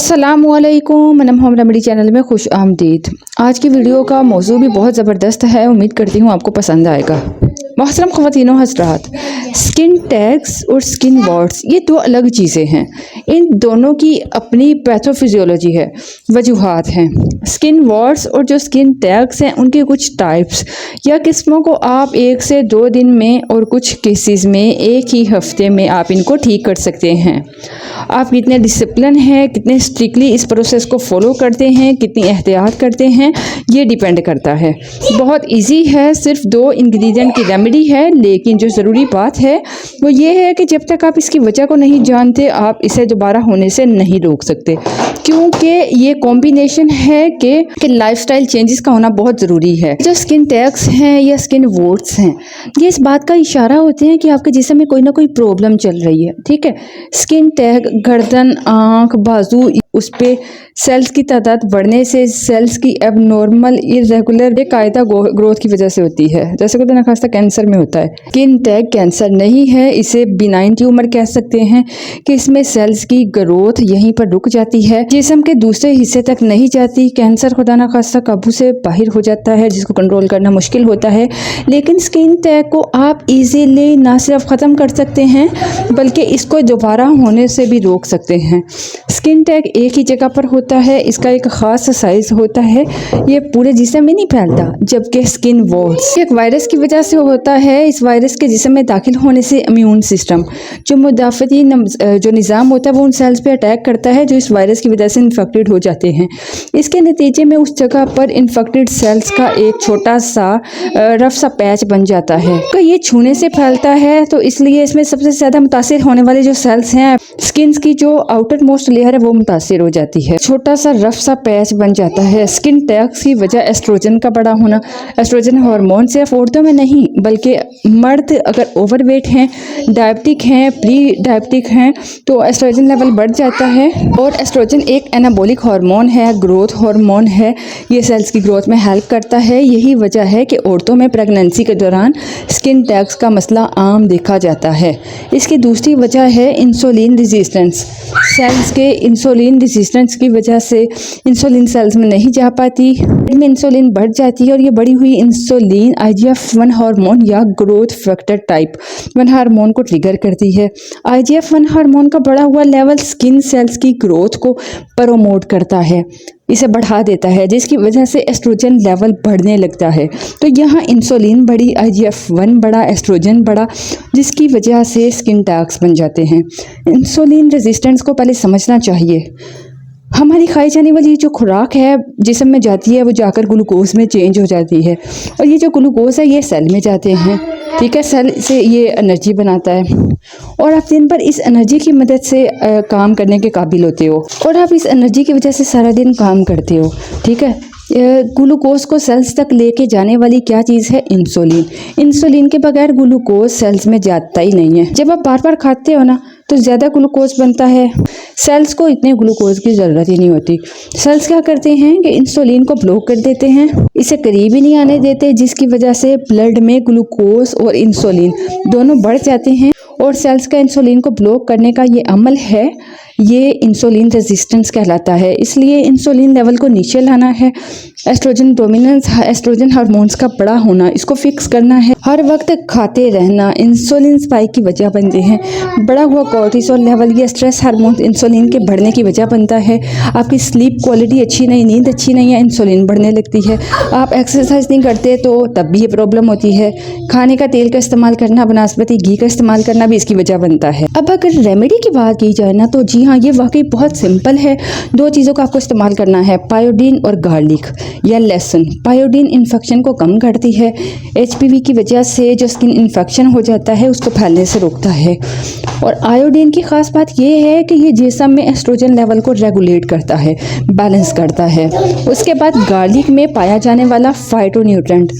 अस्सलामुअलैकुम, madam home remedy channel में खुश आमदीद। आज की वीडियो का मौजू भी बहुत ज़बरदस्त है, उम्मीद करती हूँ आपको पसंद आएगा। मोहतरम ख़वातीनो हज़रात, स्किन टैग्स और स्किन वार्ड्स ये दो अलग चीज़ें हैं। इन दोनों की अपनी पैथोफिजियोलॉजी है, वजूहात हैं। स्किन वार्ड्स और जो स्किन टैग्स हैं उनके कुछ टाइप्स या किस्मों को आप 1 से 2 दिन में और कुछ केसेस में 1 ही हफ्ते में आप इनको ठीक कर सकते हैं। आप कितने डिसिप्लिन हैं, कितने स्ट्रिक्टली इस प्रोसेस को फॉलो करते हैं, कितनी एहतियात करते हैं, ये डिपेंड करता है। बहुत इजी है, सिर्फ 2 इंग्रेडिएंट की रेमेडी है, लेकिन जो ज़रूरी बात है वो ये है कि जब तक आप इसकी वजह को नहीं जानते आप इसे दोबारा होने से नहीं रोक सकते, क्योंकि ये कॉम्बिनेशन है कि लाइफस्टाइल चेंजेस का होना बहुत ज़रूरी है। जो स्किन टैग्स हैं या स्किन वोट्स हैं, ये इस बात का इशारा होते हैं कि आपके जिस्म में कोई ना कोई प्रॉब्लम चल रही है। ठीक है, स्किन टैग गर्दन, आँख, बाजू, उस पे सेल्स की तादाद बढ़ने से सेल्स की एबनॉर्मल इरेगुलर बेकायदा ग्रोथ की वजह से होती है, जैसे खुदा न खास्ता कैंसर में होता है। स्किन टैग कैंसर नहीं है, इसे बिनाइन ट्यूमर कह सकते हैं कि इसमें सेल्स की ग्रोथ यहीं पर रुक जाती है, जिस्म के दूसरे हिस्से तक नहीं जाती। कैंसर खुदा न खास्ता काबू से बाहर हो जाता है, जिसको कंट्रोल करना मुश्किल होता है। लेकिन स्किन टैग को आप इजीली ना सिर्फ ख़त्म कर सकते हैं बल्कि इसको दोबारा होने से भी रोक सकते हैं। स्किन टैग एक ही जगह पर होता है, इसका एक ख़ास साइज़ होता है, ये पूरे जिस्म में नहीं फैलता। जबकि स्किन वॉर्ड्स एक वायरस की वजह से होता है। इस वायरस के जिस्म में दाखिल होने से इम्यून सिस्टम जो मुदाफ़ती जो निज़ाम होता है वो उन सेल्स पे अटैक करता है जो इस वायरस की वजह से इन्फेक्टेड हो जाते हैं। इसके नतीजे में उस जगह पर इन्फेक्टेड सेल्स का एक छोटा सा रफ सा पैच बन जाता है। तो ये छूने से फैलता है, तो इसलिए इसमें सबसे ज़्यादा मुतासिर होने वाले जो सेल्स हैं, स्किन की जो आउटर मोस्ट लेयर है वो मुतासिर हो जाती है। छोटा सा रफ सा पैच बन जाता है। स्किन टैग्स की वजह एस्ट्रोजन का बड़ा होना। एस्ट्रोजन हार्मोन सिर्फ औरतों में नहीं बल्कि मर्द अगर ओवरवेट हैं, डायबिटिक हैं, प्री डायबिटिक हैं तो एस्ट्रोजन लेवल बढ़ जाता है। और एस्ट्रोजन एक एनाबॉलिक हार्मोन है, ग्रोथ हार्मोन है, ये सेल्स की ग्रोथ में हेल्प करता है। यही वजह है कि औरतों में प्रेगनेंसी के दौरान स्किन टैग्स का मसला आम देखा जाता है। इसकी दूसरी वजह है इंसुलिन रेजिस्टेंस। सेल्स के इंसुलिन रेजिस्टेंस की वजह से इंसुलिन सेल्स में नहीं जा पाती, में इंसुलिन बढ़ जाती है और ये बढ़ी हुई इंसुलिन IGF-1 हार्मोन या ग्रोथ फैक्टर टाइप 1 हार्मोन को ट्रिगर करती है। IGF-1 हार्मोन का बढ़ा हुआ लेवल स्किन सेल्स की ग्रोथ को प्रमोट करता है, इसे बढ़ा देता है, जिसकी वजह से एस्ट्रोजन लेवल बढ़ने लगता है। तो यहाँ इंसुलिन बढ़ी, IGF-1 बढ़ा, एस्ट्रोजन बढ़ा, जिसकी वजह से स्किन टैग्स बन जाते हैं। इंसुलिन रेजिस्टेंस को पहले समझना चाहिए। हमारी खाई जाने वाली जो खुराक है जिस्म में जाती है वो जाकर ग्लूकोज में चेंज हो जाती है, और ये जो ग्लूकोज है ये सेल में जाते हैं। ठीक है, सेल से ये एनर्जी बनाता है और आप दिन भर इस एनर्जी की मदद से काम करने के काबिल होते हो और आप इस एनर्जी की वजह से सारा दिन काम करते हो। ठीक है, ग्लूकोज को सेल्स तक लेके जाने वाली क्या चीज़ है? इंसुलिन। इंसुलिन के बगैर ग्लूकोज सेल्स में जाता ही नहीं है। जब आप बार बार खाते हो ना तो ज़्यादा ग्लूकोज बनता है, सेल्स को इतने ग्लूकोज की ज़रूरत ही नहीं होती। सेल्स क्या करते हैं कि इंसुलिन को ब्लॉक कर देते हैं, इसे करीब ही नहीं आने देते, जिसकी वजह से ब्लड में ग्लूकोज और इंसुलिन दोनों बढ़ जाते हैं। और सेल्स का इंसुलिन को ब्लॉक करने का ये अमल है, ये इंसुलिन रेजिस्टेंस कहलाता है। इसलिए इंसुलिन लेवल को नीचे लाना है। एस्ट्रोजन डोमिनेंस, एस्ट्रोजन हार्मोन्स का बड़ा होना, इसको फिक्स करना है। हर वक्त खाते रहना इंसुलिन स्पाइक की वजह बनते हैं। बढ़ा हुआ कोर्टिसोल लेवल, ये स्ट्रेस हार्मोन इंसुलिन के बढ़ने की वजह बनता है। आपकी स्लीप क्वालिटी अच्छी नहीं, नींद अच्छी नहीं है, इंसुलिन बढ़ने लगती है। आप एक्सरसाइज नहीं करते तो तब भी ये प्रॉब्लम होती है। खाने का तेल का इस्तेमाल करना, बनस्पति घी का इस्तेमाल करना भी इसकी वजह बनता है। अब अगर रेमेडी की बात की जाए ना तो जी हाँ, ये वाकई बहुत सिंपल है। 2 चीज़ों का आपको इस्तेमाल करना है, पायोडीन और गार्लिक या लहसुन। पायोडीन इन्फेक्शन को कम करती है, HPV की वजह से जो स्किन इन्फेक्शन हो जाता है उसको फैलने से रोकता है। और आयोडीन की ख़ास बात ये है कि ये जिस्म में एस्ट्रोजन लेवल को रेगुलेट करता है, बैलेंस करता है। उसके बाद गार्लिक में पाया जाने वाला फाइटोन्यूट्रेंट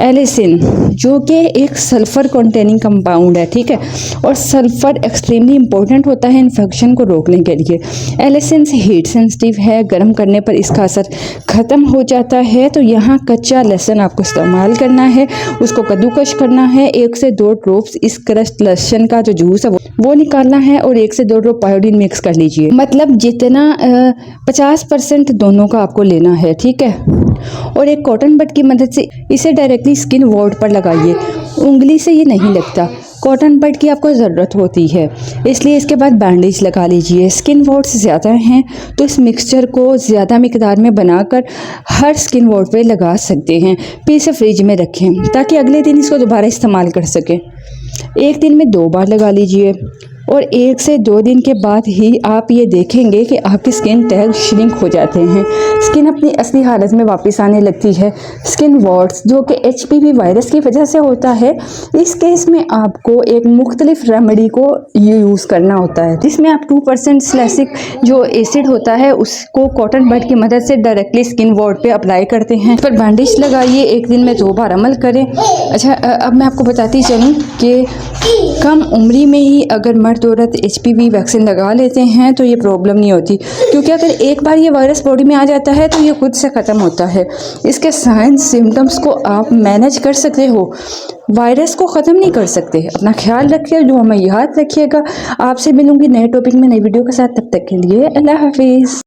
एलिसिन, जो कि एक सल्फर कंटेनिंग कंपाउंड है। ठीक है, और सल्फ़र एक्सट्रीमली इम्पोर्टेंट होता है इन्फेक्शन को रोकने के लिए। एलिसेंस हीट सेंसिटिव है, गर्म करने पर इसका असर ख़त्म हो जाता है। तो यहाँ कच्चा लहसुन आपको इस्तेमाल करना है, उसको कद्दूकश करना है। 1 से 2 ड्रॉप्स इस क्रश्ड लहसुन का जो जूस है वो निकालना है और 1 से 2 ड्रॉप आयोडीन मिक्स कर लीजिए। मतलब जितना 50% दोनों का आपको लेना है, ठीक है। और एक कॉटन बड की मदद से इसे डायरेक्टली स्किन वार्ड पर लगाइए, उंगली से ये नहीं लगता। कॉटन बड की आपको ज़रूरत होती है, इसलिए इसके बाद बैंडेज लगा लीजिए। स्किन वार्ड्स ज़्यादा हैं तो इस मिक्सचर को ज़्यादा मिकदार में बनाकर हर स्किन वार्ड पे लगा सकते हैं। फिर इसे फ्रिज में रखें ताकि अगले दिन इसको दोबारा इस्तेमाल कर सकें। 1 दिन में 2 बार लगा लीजिए और 1 से 2 दिन के बाद ही आप ये देखेंगे कि आपकी स्किन टैग श्रिंक हो जाते हैं, स्किन अपनी असली हालत में वापस आने लगती है। स्किन वार्ड्स जो कि HPV वायरस की वजह से होता है, इस केस में आपको एक मुख्तलिफ रेमेडी को यूज़ करना होता है, जिसमें आप 2% सैलिसिलिक जो एसिड होता है उसको कॉटन बड की मदद से डायरेक्टली स्किन वार्ड पे अप्लाई करते हैं। पर बैंडेज लगाइए, 1 दिन में 2 बार अमल करें। अच्छा, अब मैं आपको बताती चलूँ कि कम उम्री में ही अगर मर्द औरत HPV वैक्सीन लगा लेते हैं तो ये प्रॉब्लम नहीं होती, क्योंकि अगर एक बार ये वायरस बॉडी में आ जाता है तो ये खुद से ख़त्म होता है। इसके साइंस सिम्टम्स को आप मैनेज कर सकते हो, वायरस को ख़त्म नहीं कर सकते। अपना ख्याल रखिए, जो हमें याद रखिएगा। आपसे मिलूंगी नए टॉपिक में नई वीडियो के साथ, तब तक के लिए अल्लाह हाफिज़।